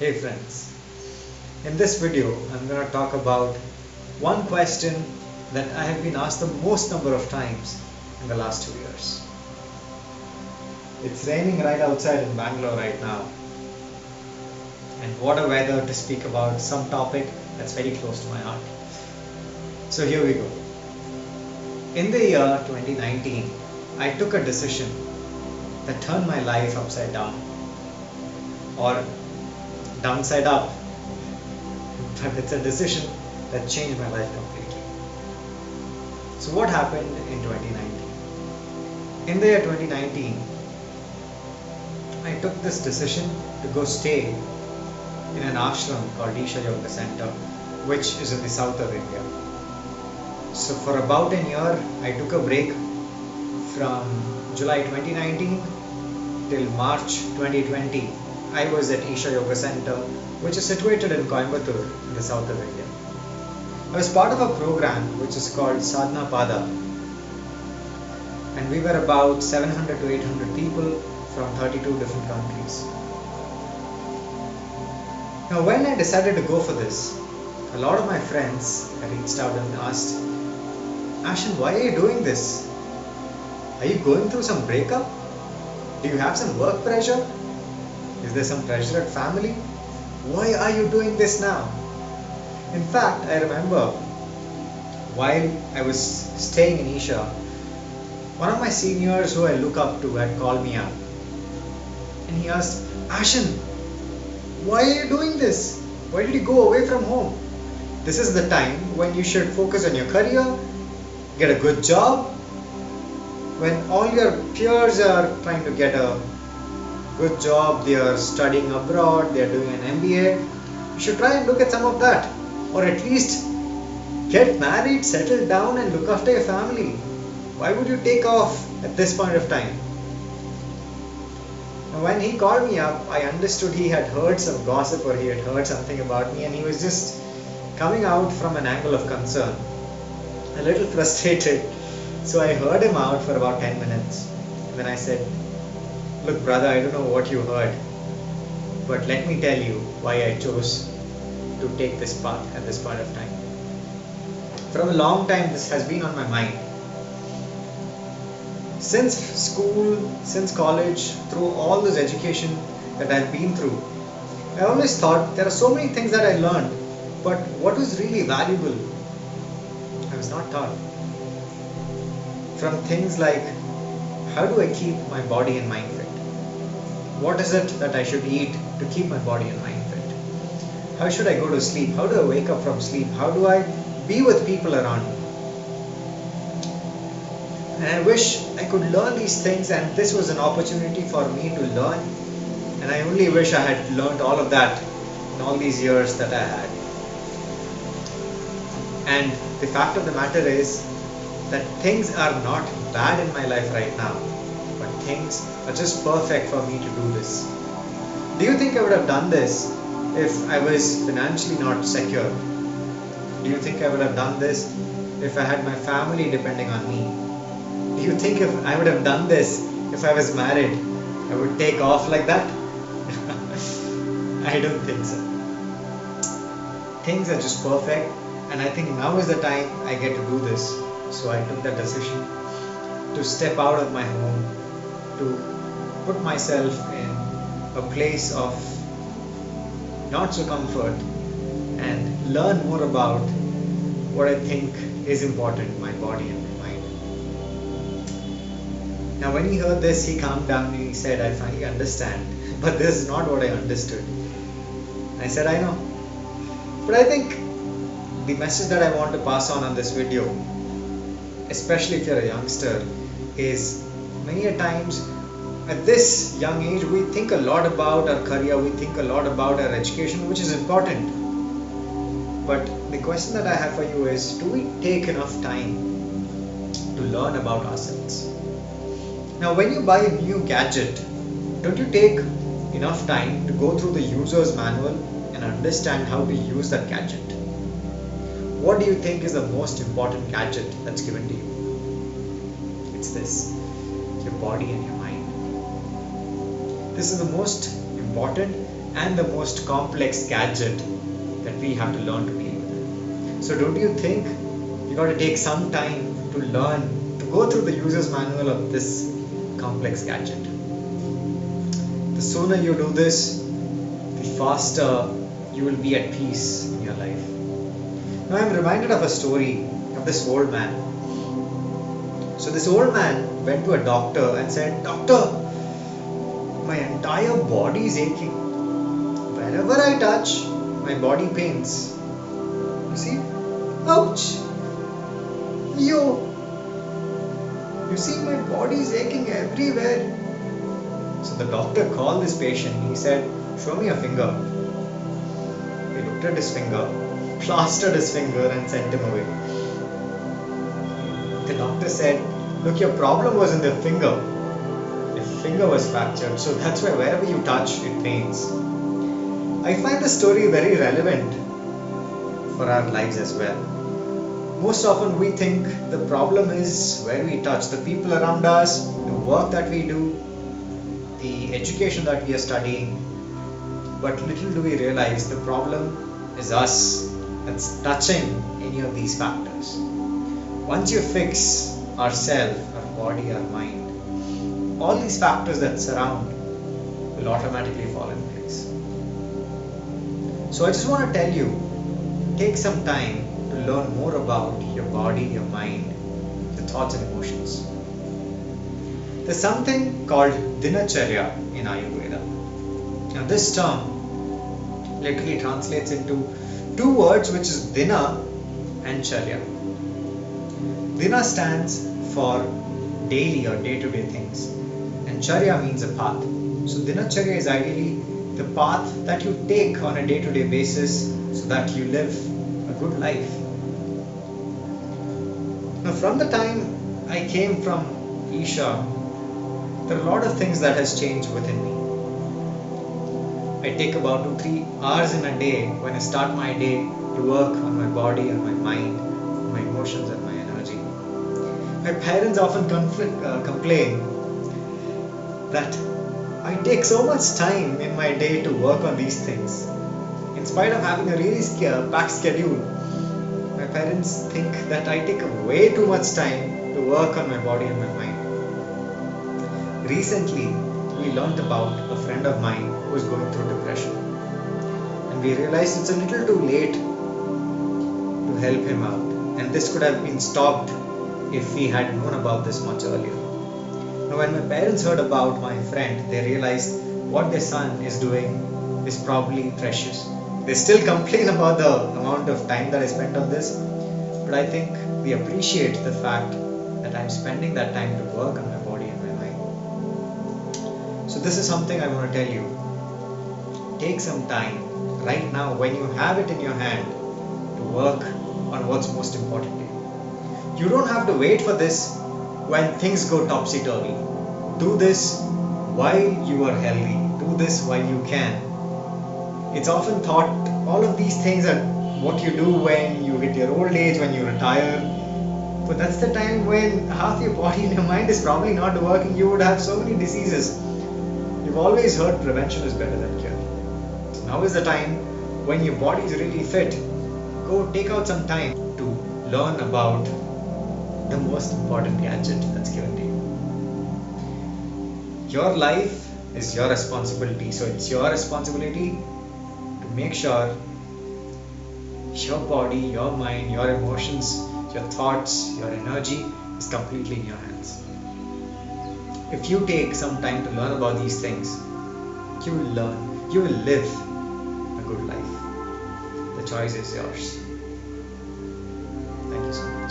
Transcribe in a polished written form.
Hey friends, in this video I'm going to talk about one question that I have been asked the most number of times in the last 2 years. It's raining right outside in Bangalore right now, and what a weather to speak about some topic that's very close to my heart. So here we go. In the year 2019, I took a decision that turned my life upside down, or downside up, but it's a decision that changed my life completely. So what happened in 2019? In the year 2019, I took this decision to go stay in an ashram called Isha Yoga Center, which is in the south of India. So for about a year, I took a break from July 2019 till March 2020. I was at Isha Yoga Center, which is situated in Coimbatore in the south of India. I was part of a program which is called Sadhana Pada, and we were about 700 to 800 people from 32 different countries. Now when I decided to go for this, a lot of my friends reached out and asked, Ashan, why are you doing this? Are you going through some breakup? Do you have some work pressure? Is there some pressure at family? Why are you doing this now? In fact, I remember while I was staying in Isha, one of my seniors who I look up to had called me up, and he asked, Ashan, why are you doing this? Why did you go away from home? This is the time when you should focus on your career, get a good job, when all your peers are trying to get a good job, they are studying abroad, they are doing an MBA. You should try and look at some of that, or at least get married, settle down and look after your family. Why would you take off at this point of time? Now when he called me up, I understood he had heard some gossip or he had heard something about me, and he was just coming out from an angle of concern, a little frustrated. So I heard him out for about 10 minutes. And then I said, look brother, I don't know what you heard, but let me tell you why I chose to take this path at this point of time. From a long time this has been on my mind. Since school, since college, through all this education that I've been through, I always thought there are so many things that I learned, but what was really valuable, I was not taught. From things like, how do I keep my body and mind fit? What is it that I should eat to keep my body and mind fit? How should I go to sleep? How do I wake up from sleep? How do I be with people around me? And I wish I could learn these things, and this was an opportunity for me to learn, and I only wish I had learned all of that in all these years that I had. And the fact of the matter is that things are not bad in my life right now, but things are just perfect for me to do this. Do you think I would have done this if I was financially not secure? Do you think I would have done this if I had my family depending on me? Do you think if I would have done this if I was married, I would take off like that? I don't think so. Things are just perfect, and I think now is the time I get to do this. So I took that decision to step out of my home, to put myself in a place of not so comfort and learn more about what I think is important, my body and my mind. Now when he heard this, he calmed down and he said, I finally understand, but this is not what I understood. I said, I know. But I think the message that I want to pass on this video, especially if you're a youngster, is many a times at this young age we think a lot about our career, we think a lot about our education, which is important. But the question that I have for you is, do we take enough time to learn about ourselves? Now when you buy a new gadget, don't you take enough time to go through the user's manual and understand how to use that gadget? What do you think is the most important gadget that's given to you? It's this, your body and your mind. This is the most important and the most complex gadget that we have to learn to deal with. So don't you think you got to take some time to learn, to go through the user's manual of this complex gadget? The sooner you do this, the faster you will be at peace in your life. Now I'm reminded of a story of this old man. So this old man went to a doctor and said, "Doctor, my entire body is aching. Wherever I touch, my body pains. You see? Ouch! Yo! You see, my body is aching everywhere." So the doctor called this patient. He said, "Show me your finger." He looked at his finger, plastered his finger, and sent him away. The doctor said, "Look, your problem was in the finger. Your finger was fractured, so that's why wherever you touch, it pains." I find the story very relevant for our lives as well. Most often we think the problem is where we touch, the people around us, the work that we do, the education that we are studying. But little do we realize the problem is us that's touching any of these factors. Once you fix ourself, our body, our mind, all these factors that surround will automatically fall in place. So I just want to tell you, take some time to learn more about your body, your mind, your thoughts and emotions. There's something called Dinacharya in Ayurveda. Now this term literally translates into two words, which is Dina and Charya. Dina stands for daily or day-to-day things, and Charya means a path. So Dinacharya is ideally the path that you take on a day-to-day basis so that you live a good life. Now from the time I came from Isha, there are a lot of things that has changed within me. I take about 2-3 hours in a day when I start my day to work on my body and my mind, my emotions and my energy. My parents often complain that I take so much time in my day to work on these things. In spite of having a really packed schedule, my parents think that I take way too much time to work on my body and my mind. Recently, we learnt about a friend of mine who is going through depression, and we realized it's a little too late to help him out, and this could have been stopped if we had known about this much earlier. Now when my parents heard about my friend, they realized what their son is doing is probably precious. They still complain about the amount of time that I spent on this, but I think we appreciate the fact that I'm spending that time to work on my body and my mind. So this is something I want to tell you. Take some time right now when you have it in your hand to work on what's most important to you. You don't have to wait for this when things go topsy-turvy. Do this while you are healthy. Do this while you can. It's often thought all of these things are what you do when you hit your old age, when you retire. But that's the time when half your body and your mind is probably not working. You would have so many diseases. You've always heard prevention is better than cure. So now is the time when your body is really fit. Go take out some time to learn about the most important gadget that's given to you. Your life is your responsibility, so it's your responsibility to make sure your body, your mind, your emotions, your thoughts, your energy is completely in your hands. If you take some time to learn about these things, you will learn, you will live a good life. The choice is yours. Thank you so much.